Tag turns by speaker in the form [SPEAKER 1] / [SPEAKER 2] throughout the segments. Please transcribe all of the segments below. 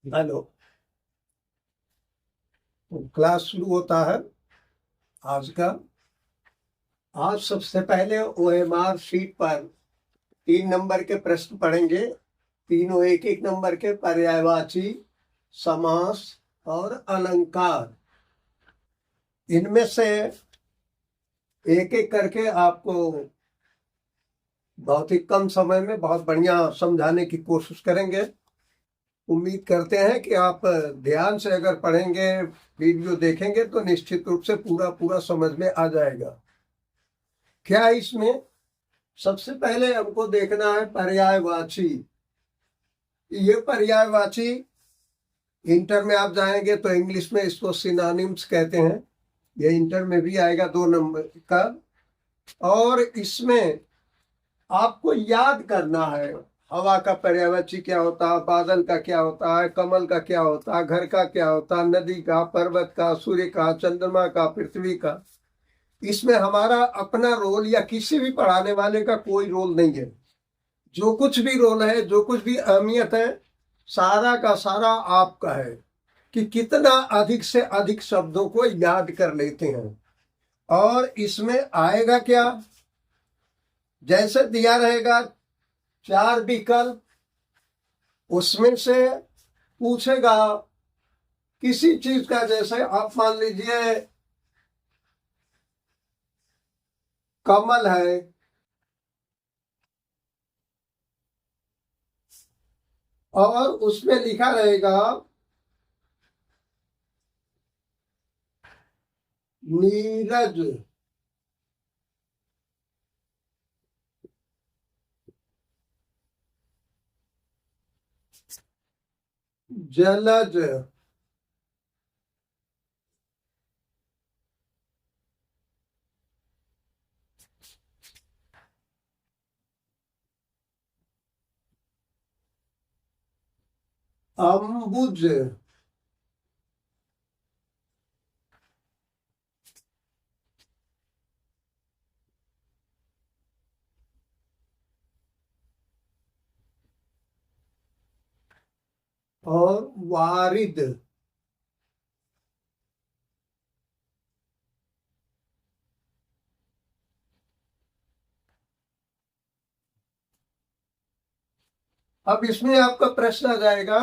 [SPEAKER 1] Hello. Class शुरू होता है आज का। आज सबसे पहले ओएमआर शीट पर 3 नंबर के प्रश्न पढ़ेंगे। तीनों एक एक नंबर के, पर्यायवाची, समास और अलंकार। इनमें से एक एक करके आपको बहुत ही कम समय में बहुत बढ़िया समझाने की कोशिश करेंगे। उम्मीद करते हैं कि आप ध्यान से अगर पढ़ेंगे, वीडियो देखेंगे तो निश्चित रूप से पूरा पूरा समझ में आ जाएगा। क्या इसमें सबसे पहले हमको देखना है पर्यायवाची। ये पर्यायवाची इंटर में आप जाएंगे तो इंग्लिश में इसको सिनोनिम्स कहते हैं। ये इंटर में भी आएगा 2 नंबर का। और इसमें आपको याद करना है हवा का पर्यायवाची क्या होता है, बादल का क्या होता है, कमल का क्या होता है, घर का क्या होता है, नदी का, पर्वत का, सूर्य का, चंद्रमा का, पृथ्वी का। इसमें हमारा अपना रोल या किसी भी पढ़ाने वाले का कोई रोल नहीं है। जो कुछ भी रोल है, जो कुछ भी अहमियत है, सारा का सारा आपका है कि कितना अधिक से अधिक शब्दों को याद कर लेते हैं। और इसमें आएगा क्या, जैसे दिया रहेगा 4 विकल्प, उसमें से पूछेगा किसी चीज का। जैसे आप मान लीजिए कमल है, और उसमें लिखा रहेगा नीरज, जलज, अम्बुज, और वारिद। अब इसमें आपका प्रश्न आ जाएगा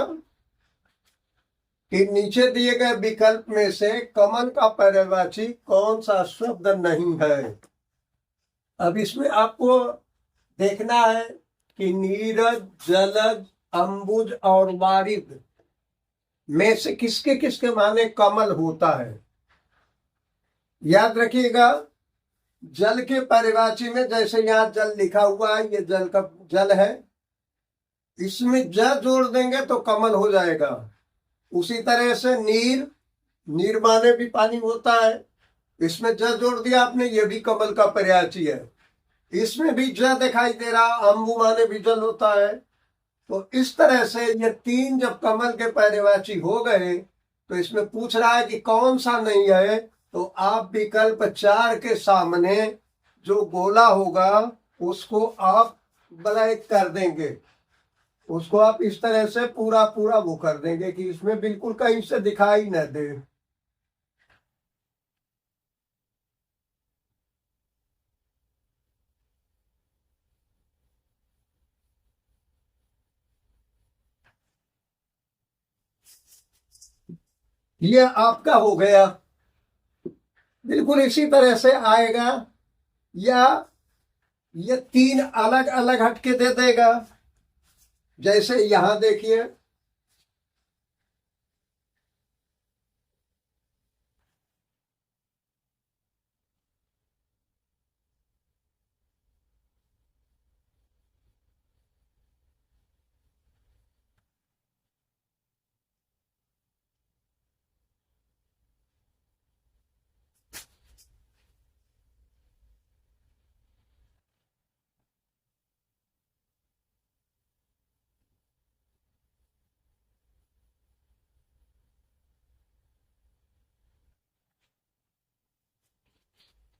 [SPEAKER 1] कि नीचे दिए गए विकल्प में से कमल का पर्यायवाची कौन सा शब्द नहीं है। अब इसमें आपको देखना है कि नीरज, जलज, अंबुज और वारिद में से किसके किसके माने कमल होता है। याद रखिएगा, जल के पर्यायवाची में जैसे यहाँ जल लिखा हुआ है, ये जल का जल है, इसमें ज जोड़ देंगे तो कमल हो जाएगा। उसी तरह से नीर, नीर माने भी पानी होता है, इसमें ज जोड़ दिया आपने, ये भी कमल का पर्यायवाची है। इसमें भी ज दिखाई दे रहा, अम्बु माने भी जल होता है। तो इस तरह से ये 3 जब कमल के पर्यायवाची हो गए तो इसमें पूछ रहा है कि कौन सा नहीं है। तो आप विकल्प 4 के सामने जो गोला होगा उसको आप ब्लैक कर देंगे, उसको आप इस तरह से पूरा पूरा वो कर देंगे कि इसमें बिल्कुल कहीं से दिखाई न दे। ये आपका हो गया। बिल्कुल इसी तरह से आएगा, या ये 3 अलग अलग हटके दे देगा। जैसे यहां देखिए,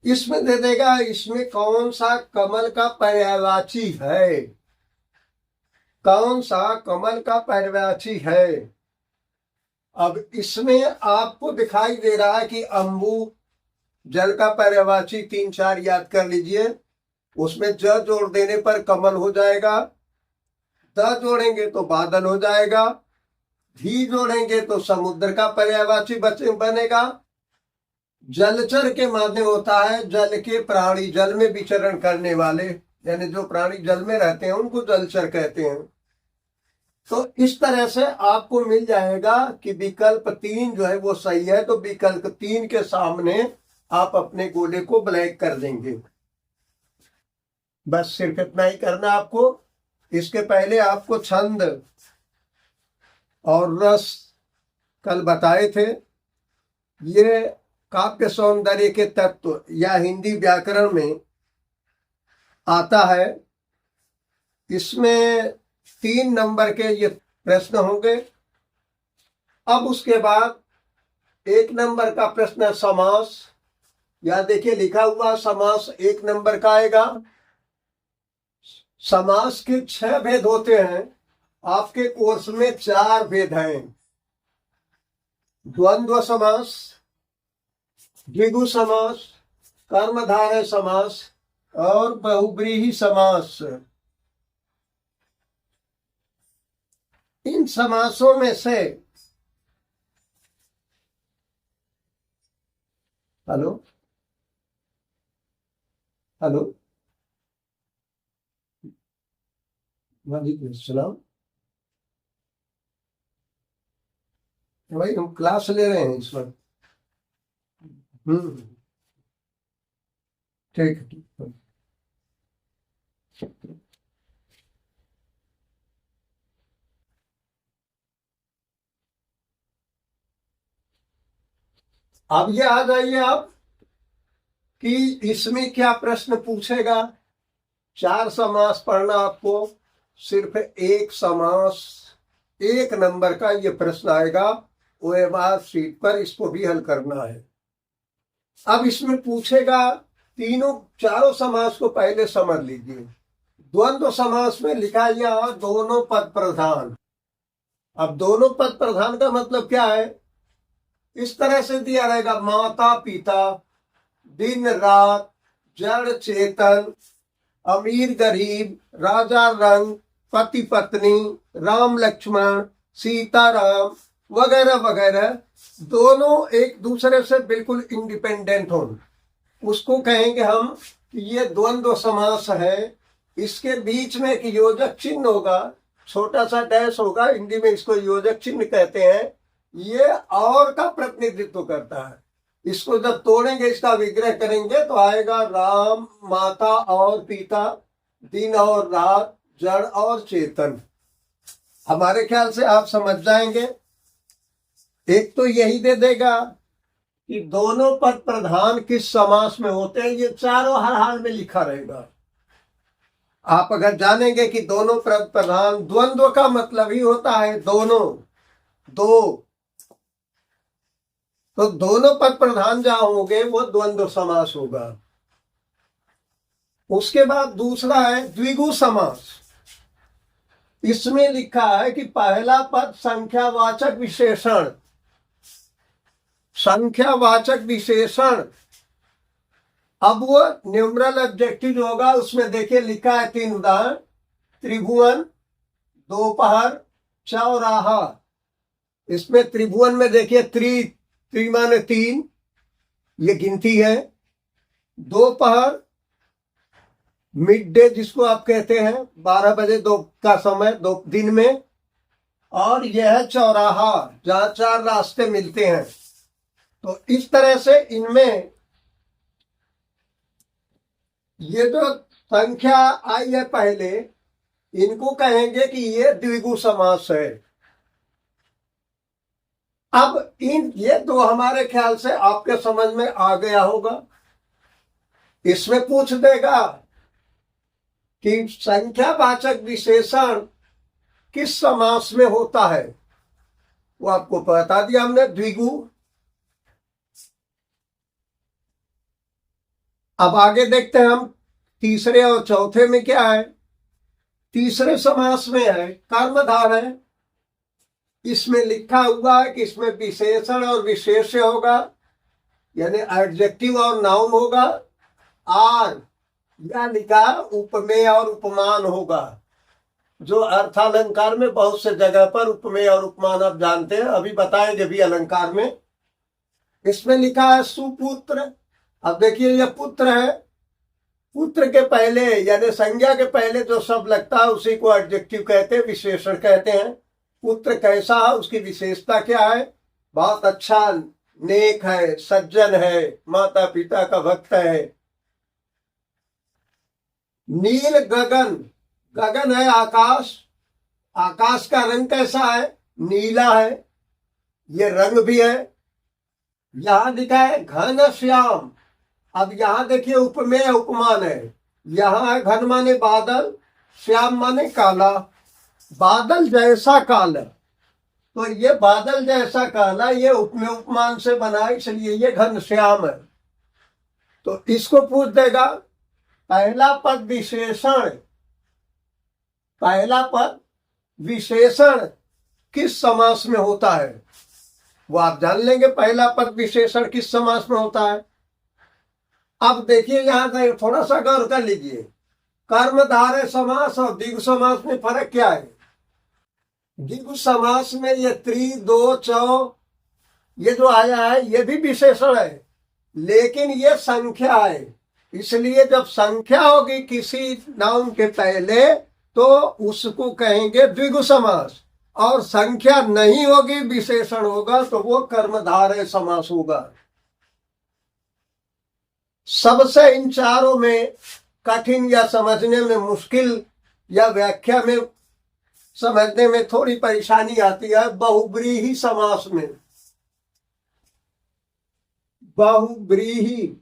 [SPEAKER 1] इसमें दे देगा इसमें कौन सा कमल का पर्यायवाची है, कौन सा कमल का पर्यायवाची है। अब इसमें आपको दिखाई दे रहा है कि अम्बु जल का पर्यायवाची 3-4 याद कर लीजिए। उसमें ज जोड़ देने पर कमल हो जाएगा, द जोड़ेंगे तो बादल हो जाएगा, धी जोड़ेंगे तो समुद्र का पर्यायवाची बनेगा। जलचर के माने होता है जल के प्राणी, जल में विचरण करने वाले, यानी जो प्राणी जल में रहते हैं उनको जलचर कहते हैं। तो इस तरह से आपको मिल जाएगा कि विकल्प 3 जो है वो सही है। तो विकल्प 3 के सामने आप अपने गोले को ब्लैक कर देंगे। बस सिर्फ इतना ही करना आपको। इसके पहले आपको छंद और रस कल बताए थे। ये काव्य सौंदर्य के तत्व या हिंदी व्याकरण में आता है। इसमें 3 नंबर के ये प्रश्न होंगे। अब उसके बाद 1 नंबर का प्रश्न समास, या देखिए लिखा हुआ समास 1 नंबर का आएगा। समास के 6 भेद होते हैं, आपके कोर्स में 4 भेद हैं। द्वंद्व समास, द्विगु समास, कर्मधारय समास और बहुव्रीहि समास। इन समासों में से हेलो हेलो वालेकुम सलाम भाई, हम क्लास ले रहे हैं इस वक्त। ठीक है, ठीक है। अब ये आ जाइए आप कि इसमें क्या प्रश्न पूछेगा। 4 समास पढ़ना आपको, सिर्फ 1 समास 1 नंबर का ये प्रश्न आएगा OMR शीट पर, इसको भी हल करना है। अब इसमें पूछेगा चारों समास को पहले समझ लीजिए। द्वंद्व समास में लिखा यह दोनों पद प्रधान। अब दोनों पद प्रधान का मतलब क्या है, इस तरह से दिया रहेगा, माता पिता, दिन रात, जड़ चेतन, अमीर गरीब, राजा रंग, पति पत्नी, राम लक्ष्मण, सीता राम वगैरह वगैरह, दोनों एक दूसरे से बिल्कुल इंडिपेंडेंट हो, उसको कहेंगे हम कि ये द्वंद्व समास है। इसके बीच में एक योजक चिन्ह होगा, छोटा सा डैश होगा, हिंदी में इसको योजक चिन्ह कहते हैं। ये और का प्रतिनिधित्व करता है। इसको जब तोड़ेंगे, इसका विग्रह करेंगे तो आएगा राम, माता और पिता, दिन और रात, जड़ और चेतन। हमारे ख्याल से आप समझ जाएंगे। एक तो यही दे देगा कि दोनों पद प्रधान किस समास में होते हैं, ये चारों हर हाल में लिखा रहेगा। आप अगर जानेंगे कि दोनों पद प्रधान, द्वंद्व का मतलब ही होता है दोनों, दो, तो दोनों पद प्रधान जहां होंगे वो द्वंद्व समास होगा। उसके बाद दूसरा है द्विगु समास। इसमें लिखा है कि पहला पद संख्यावाचक विशेषण, संख्यावाचक विशेषण। अब वो न्यूमरल ऑब्जेक्टिव होगा। उसमें देखिए लिखा है 3 उदाहरण, त्रिभुवन, दोपहर, चौराहा। इसमें त्रिभुवन में देखिए त्रि माने 3, ये गिनती है। दोपहर मिड डे जिसको आप कहते हैं, 12 बजे दो का समय, दो दिन में। और यह है चौराहा, जहां 4 रास्ते मिलते हैं। तो इस तरह से इनमें ये जो संख्या आई है पहले, इनको कहेंगे कि ये द्विगु समास है। अब ये दो हमारे ख्याल से आपके समझ में आ गया होगा। इसमें पूछ देगा कि संख्यावाचक विशेषण किस समास में होता है, वो आपको बता दिया हमने, द्विगु। अब आगे देखते हैं हम तीसरे और चौथे में क्या है। तीसरे समास में है कर्मधारय। इसमें लिखा हुआ है कि इसमें विशेषण और विशेष्य होगा, यानी एडजेक्टिव और नाउन होगा। और यह लिखा उपमेय और उपमान होगा, जो अर्थालंकार में बहुत से जगह पर उपमेय और उपमान आप जानते हैं, अभी बताएंगे भी अलंकार में। इसमें लिखा है सुपुत्र। अब देखिए यह पुत्र है, पुत्र के पहले यानी संज्ञा के पहले जो शब्द लगता है उसी को एडजेक्टिव कहते हैं, विशेषण कहते हैं। पुत्र कैसा है, उसकी विशेषता क्या है? बहुत अच्छा, नेक है, सज्जन है, माता पिता का भक्त है। नील गगन, गगन है आकाश, आकाश का रंग कैसा है? नीला है, ये रंग भी है। यहां लिखा है घन श्याम। अब यहां देखिए उपमेय उपमान है। यहां है घन माने बादल, श्याम माने काला, बादल जैसा काला। तो ये बादल जैसा काला ये उपमेय उपमान से बना, इसलिए ये घन श्याम है। तो इसको पूछ देगा पहला पद विशेषण, पहला पद विशेषण किस समास में होता है? वो आप जान लेंगे, पहला पद विशेषण किस समास में होता है। अब देखिए यहां थोड़ा सा गौर कर लीजिए, कर्मधारय समास और द्विगु समास में फर्क क्या है? द्विगु समास में ये त्रि, दो, चौ ये जो आया है ये भी विशेषण है, लेकिन ये संख्या है। इसलिए जब संख्या होगी किसी नाउन के पहले तो उसको कहेंगे द्विगु समास, और संख्या नहीं होगी विशेषण होगा तो वो कर्मधारय समास होगा। सबसे इन चारों में कठिन या समझने में मुश्किल या व्याख्या में समझने में थोड़ी परेशानी आती है बहुब्रीहि समास में। बहुब्रीहि,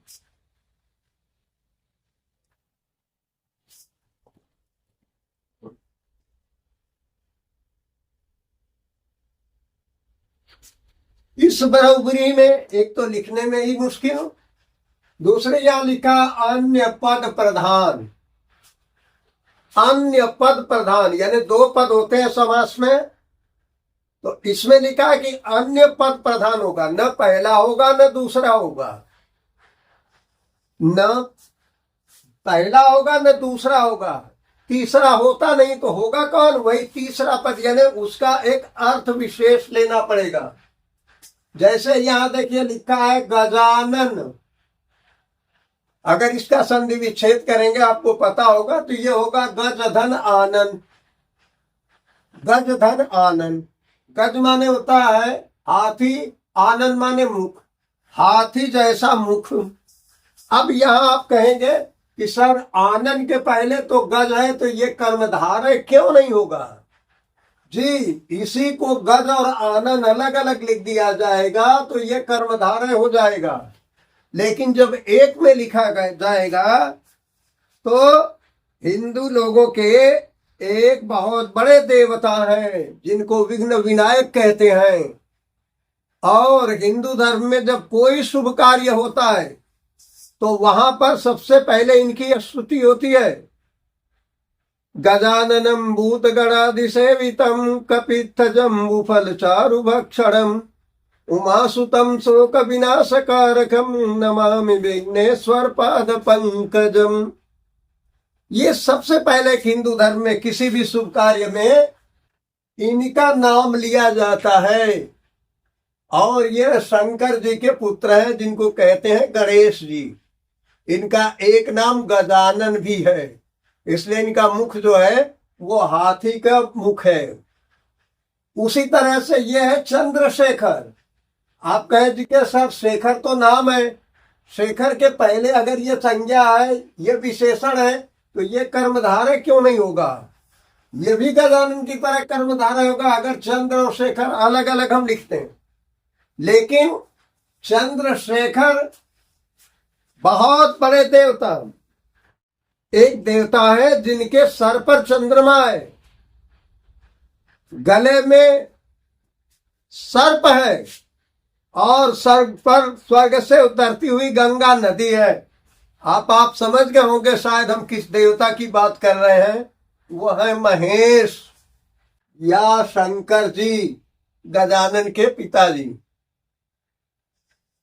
[SPEAKER 1] इस बहुब्रीहि में एक तो लिखने में ही मुश्किल, दूसरे यहां लिखा अन्य पद प्रधान। अन्य पद प्रधान यानी दो पद होते हैं समास में, तो इसमें लिखा है कि अन्य पद प्रधान होगा, न पहला होगा न दूसरा होगा, न पहला होगा न दूसरा होगा, तीसरा होता नहीं तो होगा कौन? वही तीसरा पद, यानी उसका एक अर्थ विशेष लेना पड़ेगा। जैसे यहां देखिए लिखा है गजानन, अगर इसका संधि विच्छेद करेंगे आपको पता होगा तो ये होगा गज धन आनन। गज धन आनन, गज माने होता है हाथी, आनन माने मुख, हाथी जैसा मुख। अब यहां आप कहेंगे कि सर आनन के पहले तो गज है तो ये कर्मधारय क्यों नहीं होगा? जी, इसी को गज और आनन अलग अलग लिख दिया जाएगा तो ये कर्मधारय हो जाएगा, लेकिन जब एक में लिखा जाएगा तो हिंदू लोगों के एक बहुत बड़े देवता हैं जिनको विघ्न विनायक कहते हैं, और हिंदू धर्म में जब कोई शुभ कार्य होता है तो वहां पर सबसे पहले इनकी स्तुति होती है। गजाननम भूत गणाधिसेवितम कपित्थ जम्बू फल चारु भक्षणम उमासुतम शोक विनाशकारकम नमामि विघ्नेश्वर पाद पंकजम। ये सबसे पहले हिंदू धर्म में किसी भी शुभ कार्य में इनका नाम लिया जाता है, और ये शंकर जी के पुत्र हैं जिनको कहते हैं गणेश जी। इनका एक नाम गजानन भी है, इसलिए इनका मुख जो है वो हाथी का मुख है। उसी तरह से ये है चंद्रशेखर। आप कहें जी के सर शेखर तो नाम है, शेखर के पहले अगर ये संज्ञा है, ये विशेषण है, तो ये कर्मधारय क्यों नहीं होगा? ये भी गजानन की तरह कर्मधारय होगा अगर चंद्र और शेखर अलग अलग हम लिखते हैं। लेकिन चंद्रशेखर बहुत बड़े देवता, एक देवता है जिनके सर पर चंद्रमा है, गले में सर्प है, और सर पर स्वर्ग से उतरती हुई गंगा नदी है। आप समझ गए होंगे शायद हम किस देवता की बात कर रहे हैं। वो है महेश या शंकर जी। गजानन के पिताजी।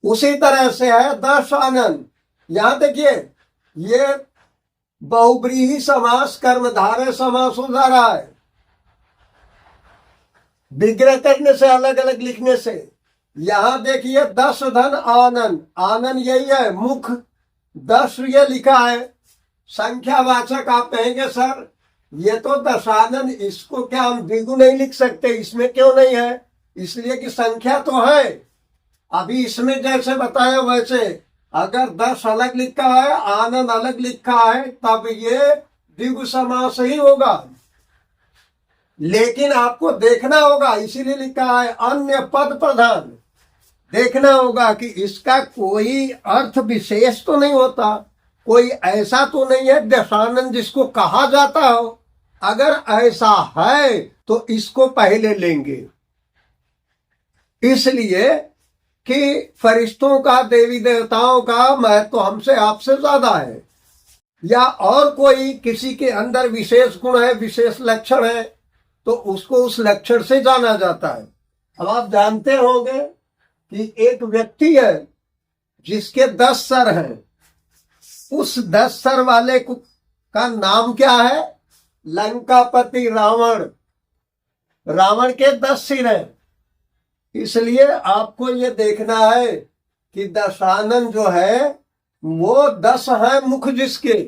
[SPEAKER 1] उसी तरह से है दशानन। यहां देखिए ये बहुब्रीहि समास कर्मधारय समास हो जा रहा है विग्रह करने से, अलग अलग लिखने से। यहां देखिए दश धन आनन, आनन यही है मुख, दश ये लिखा है संख्यावाचक। आप कहेंगे सर ये तो दशानन, इसको क्या हम द्विगु नहीं लिख सकते? इसमें क्यों नहीं है? इसलिए कि संख्या तो है। अभी इसमें जैसे बताया वैसे अगर 10 अलग लिखा है, आनंद अलग लिखा है, तब ये द्विगु समास ही होगा। लेकिन आपको देखना होगा, इसीलिए लिखा है अन्य पद प्रधान। देखना होगा कि इसका कोई अर्थ विशेष तो नहीं होता, कोई ऐसा तो नहीं है दशानन जिसको कहा जाता हो। अगर ऐसा है तो इसको पहले लेंगे, इसलिए कि फरिश्तों का, देवी देवताओं का महत्व तो हमसे आपसे ज्यादा है, या और कोई किसी के अंदर विशेष गुण है, विशेष लक्षण है, तो उसको उस लक्षण से जाना जाता है। अब आप जानते होंगे कि एक व्यक्ति है जिसके 10 सर हैं, उस 10 सर वाले का नाम क्या है? लंकापति रावण। रावण के 10 सिर हैं। इसलिए आपको ये देखना है कि दशानन जो है वो 10 है मुख जिसके।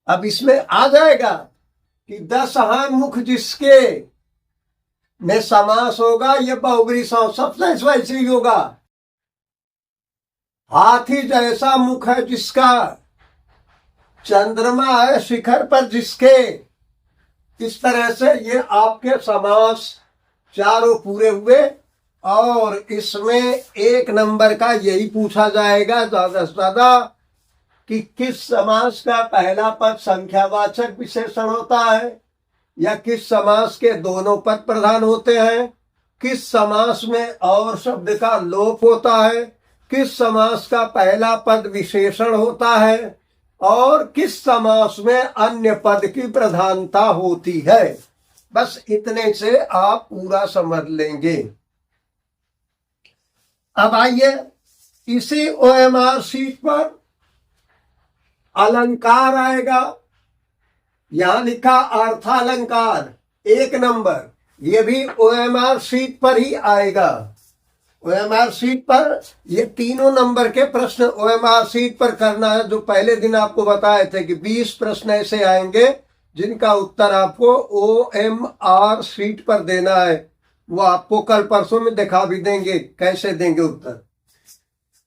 [SPEAKER 1] अब इसमें आ जाएगा कि 10 है मुख जिसके में समास होगा, ये बहुब्रीहि समास सबसे वैसे ही होगा। हाथी जैसा मुख है जिसका, चंद्रमा है शिखर पर जिसके। इस तरह से ये आपके समास चारों पूरे हुए। और इसमें 1 नंबर का यही पूछा जाएगा ज्यादा से ज्यादा कि किस समास का पहला पद संख्यावाचक विशेषण होता है, या किस समास के दोनों पद प्रधान होते हैं, किस समास में और शब्द का लोप होता है, किस समास का पहला पद विशेषण होता है, और किस समास में अन्य पद की प्रधानता होती है। बस इतने से आप पूरा समझ लेंगे। अब आइए इसी OMR शीट पर अलंकार आएगा। यहां लिखा अर्थालंकार 1 नंबर, ये भी OMR शीट पर ही आएगा। OMR शीट पर ये तीनों नंबर के प्रश्न OMR शीट पर करना है। जो पहले दिन आपको बताए थे कि 20 प्रश्न ऐसे आएंगे जिनका उत्तर आपको OMR शीट पर देना है। वो आपको कल परसों में दिखा भी देंगे कैसे देंगे उत्तर।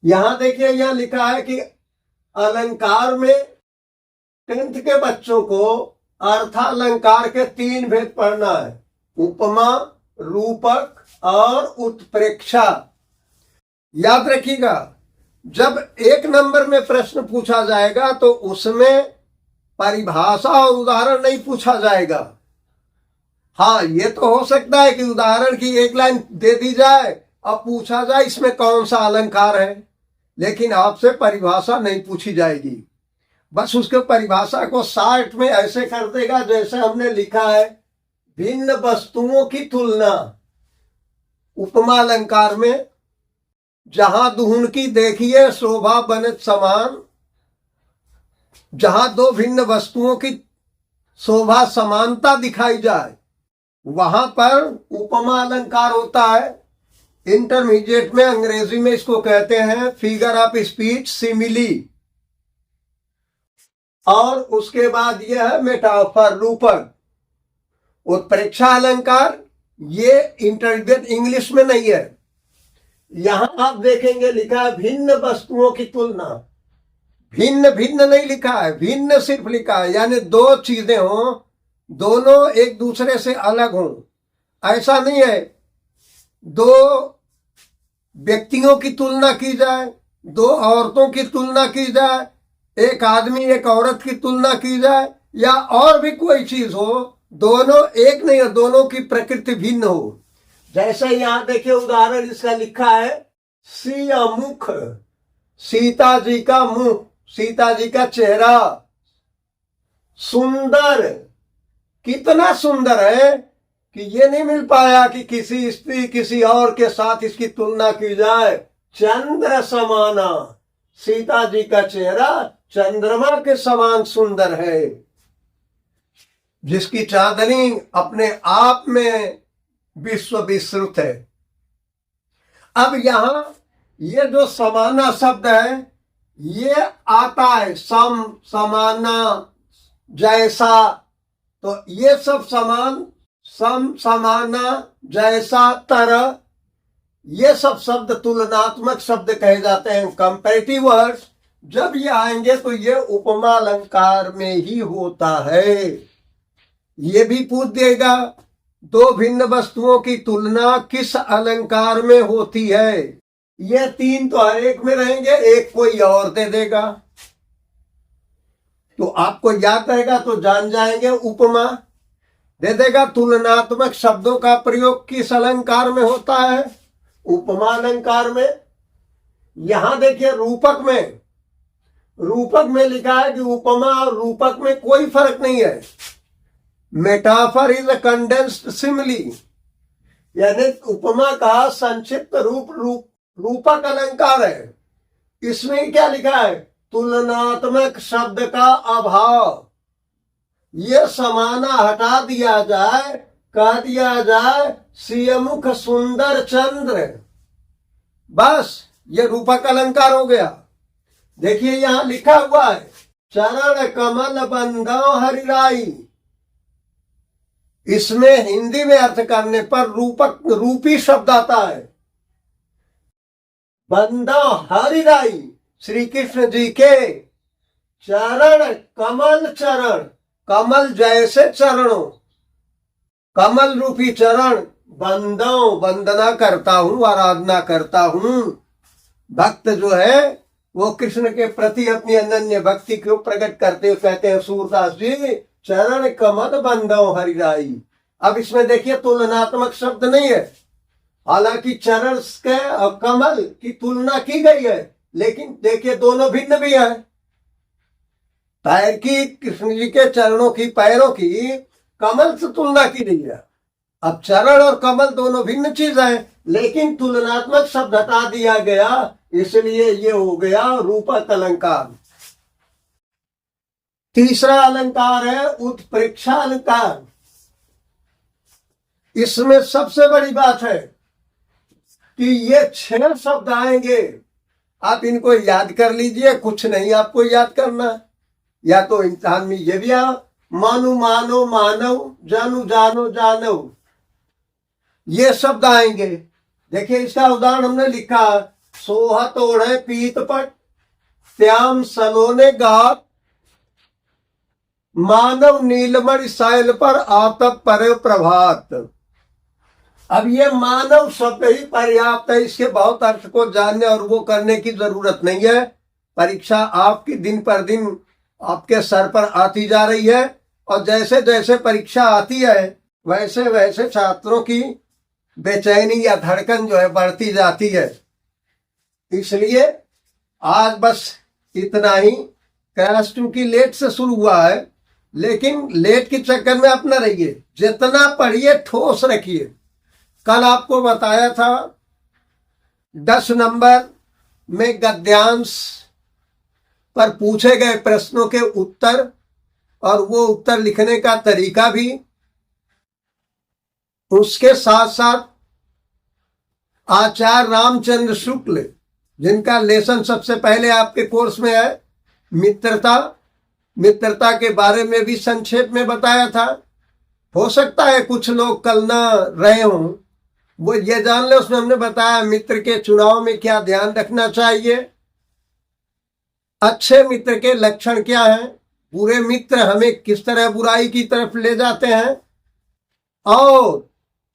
[SPEAKER 1] यहां देखिए यहां लिखा है कि अलंकार में 10th के बच्चों को अर्थालंकार के 3 भेद पढ़ना है, उपमा, रूपक और उत्प्रेक्षा। याद रखिएगा, जब 1 नंबर में प्रश्न पूछा जाएगा तो उसमें परिभाषा और उदाहरण नहीं पूछा जाएगा। हाँ, ये तो हो सकता है कि उदाहरण की 1 लाइन दे दी जाए, अब पूछा जाए इसमें कौन सा अलंकार है, लेकिन आपसे परिभाषा नहीं पूछी जाएगी। बस उसके परिभाषा को शार्ट में ऐसे कर देगा जैसे हमने लिखा है, भिन्न वस्तुओं की तुलना। उपमा अलंकार में जहां दुहुन की देखिए शोभा बनत समान, जहां 2 भिन्न वस्तुओं की शोभा समानता दिखाई जाए वहां पर उपमा अलंकार होता है। इंटरमीडिएट में अंग्रेजी में इसको कहते हैं फिगर ऑफ स्पीच, सिमिली। और उसके बाद यह है मेटाफर, रूपक। उत्प्रेक्षा अलंकार ये इंटरमीडिएट इंग्लिश में नहीं है। यहां आप देखेंगे लिखा है भिन्न वस्तुओं की तुलना। भिन्न भिन्न नहीं लिखा है, भिन्न सिर्फ लिखा है, यानी 2 चीजें हों, दोनों एक दूसरे से अलग हों। ऐसा नहीं है 2 व्यक्तियों की तुलना की जाए, 2 औरतों की तुलना की जाए, एक आदमी एक औरत की तुलना की जाए, या और भी कोई चीज हो, दोनों एक नहीं हो, दोनों की प्रकृति भिन्न हो। जैसे यहां देखिए उदाहरण इसका लिखा है, सिया मुख, सीता जी का मुख, सीता जी का चेहरा सुंदर। कितना सुंदर है कि ये नहीं मिल पाया कि किसी स्त्री किसी और के साथ इसकी तुलना की जाए। चंद्र समाना, सीता जी का चेहरा चंद्रमा के समान सुंदर है, जिसकी चांदनी अपने आप में विश्व विस्तृत है। अब यहां ये जो समाना शब्द है ये आता है सम, समाना, जैसा, तो ये सब समान, सम, समाना, जैसा, तरह, ये सब शब्द तुलनात्मक शब्द कहे जाते हैं, कंपैरेटिव वर्ड्स। जब ये आएंगे तो ये उपमा अलंकार में ही होता है। ये भी पूछ देगा दो भिन्न वस्तुओं की तुलना किस अलंकार में होती है। ये तीन तो हर एक में रहेंगे, एक कोई और दे देगा तो आपको याद रहेगा, तो जान जाएंगे। उपमा दे देगा, तुलनात्मक शब्दों का प्रयोग किस अलंकार में होता है, उपमा अलंकार में। यहां देखिए रूपक में, रूपक में लिखा है कि उपमा और रूपक में कोई फर्क नहीं है। Metaphor is a condensed simile, यानी उपमा का संक्षिप्त रूपक अलंकार है। इसमें क्या लिखा है, तुलनात्मक शब्द का अभाव। ये समाना हटा दिया जाए, कह दिया जाए सियमुख सुंदर चंद्र, बस ये रूपक अलंकार हो गया। देखिए यहां लिखा हुआ है चरण कमल बंधो हरिराई। इसमें हिंदी में अर्थ करने पर रूपक रूपी शब्द आता है। बंधो हरिराई, श्री कृष्ण जी के चरण, कमल चरण, कमल जैसे चरणों, कमल रूपी चरण, बंदो, वंदना करता हूं, आराधना करता हूं। भक्त जो है वो कृष्ण के प्रति अपनी अनन्य भक्ति को प्रकट करते हुए कहते हैं सूरदास जी, चरण कमल बंदो हरिराई। अब इसमें देखिए तुलनात्मक शब्द नहीं है, हालांकि चरण के और कमल की तुलना की गई है, लेकिन देखिए दोनों भिन्न भी है। पैर की, कृष्ण जी के चरणों की, पैरों की कमल से तुलना की गई है। अब चरण और कमल दोनों भिन्न चीज है, लेकिन तुलनात्मक शब्द हटा दिया गया, इसलिए ये हो गया रूपक अलंकार। तीसरा अलंकार है उत्प्रेक्षा अलंकार। इसमें सबसे बड़ी बात है कि ये 6 शब्द आएंगे, आप इनको याद कर लीजिए, कुछ नहीं आपको याद करना। या तो इम्तिहान में ये भी आ, मानो मानो मानव, जानो जानो जानो, ये शब्द आएंगे। देखिए इसका उदाहरण हमने लिखा, सोहत ओढ़े पीत पट, श्याम सलोने गात, मानव नीलमणि शैल पर आतप परे प्रभात। अब ये मानव शब्द ही पर्याप्त है, इसके बहुत अर्थ को जानने और वो करने की जरूरत नहीं है। परीक्षा आपकी दिन पर दिन आपके सर पर आती जा रही है, और जैसे जैसे परीक्षा आती है वैसे वैसे छात्रों की बेचैनी या धड़कन जो है बढ़ती जाती है। इसलिए आज बस इतना ही। क्लास 2 की लेट से शुरू हुआ है, लेकिन लेट के चक्कर में अपना रहिए, जितना पढ़िए ठोस रखिए। कल आपको बताया था 10 नंबर में गद्यांश पर पूछे गए प्रश्नों के उत्तर, और वो उत्तर लिखने का तरीका भी। उसके साथ साथ आचार्य रामचंद्र शुक्ल, जिनका लेसन सबसे पहले आपके कोर्स में है, मित्रता, मित्रता के बारे में भी संक्षेप में बताया था। हो सकता है कुछ लोग कल ना रहे हों, वो ये जान ले, उसमें हमने बताया मित्र के चुनाव में क्या ध्यान रखना चाहिए, अच्छे मित्र के लक्षण क्या हैं, बुरे मित्र हमें किस तरह बुराई की तरफ ले जाते हैं, और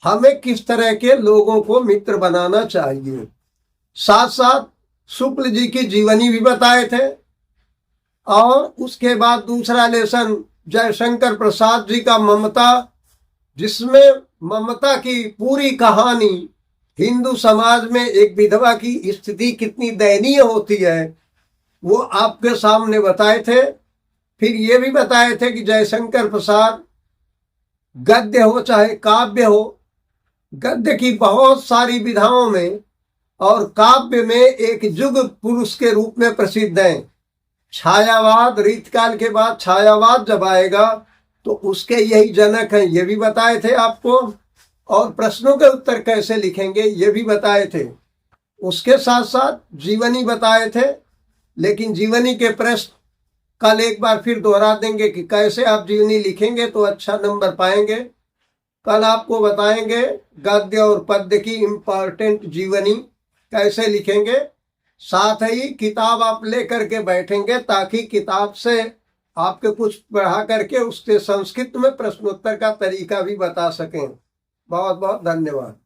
[SPEAKER 1] हमें किस तरह के लोगों को मित्र बनाना चाहिए। साथ साथ शुक्ल जी की जीवनी भी बताए थे। और उसके बाद दूसरा लेसन जयशंकर प्रसाद जी का ममता, जिसमें ममता की पूरी कहानी, हिंदू समाज में एक विधवा की स्थिति कितनी दयनीय होती है, वो आपके सामने बताए थे। फिर ये भी बताए थे कि जयशंकर प्रसाद गद्य हो चाहे काव्य हो, गद्य की बहुत सारी विधाओं में और काव्य में एक युग पुरुष के रूप में प्रसिद्ध हैं। छायावाद, रीतकाल के बाद छायावाद जब आएगा तो उसके यही जनक हैं, ये भी बताए थे आपको। और प्रश्नों के उत्तर कैसे लिखेंगे ये भी बताए थे। उसके साथ साथ जीवनी बताए थे, लेकिन जीवनी के प्रश्न कल एक बार फिर दोहरा देंगे कि कैसे आप जीवनी लिखेंगे तो अच्छा नंबर पाएंगे। कल आपको बताएंगे गद्य और पद्य की इम्पोर्टेंट जीवनी कैसे लिखेंगे। साथ ही किताब आप लेकर के बैठेंगे ताकि किताब से आपके कुछ पढ़ा करके उसके संस्कृत में प्रश्नोत्तर का तरीका भी बता सकें। बहुत बहुत धन्यवाद।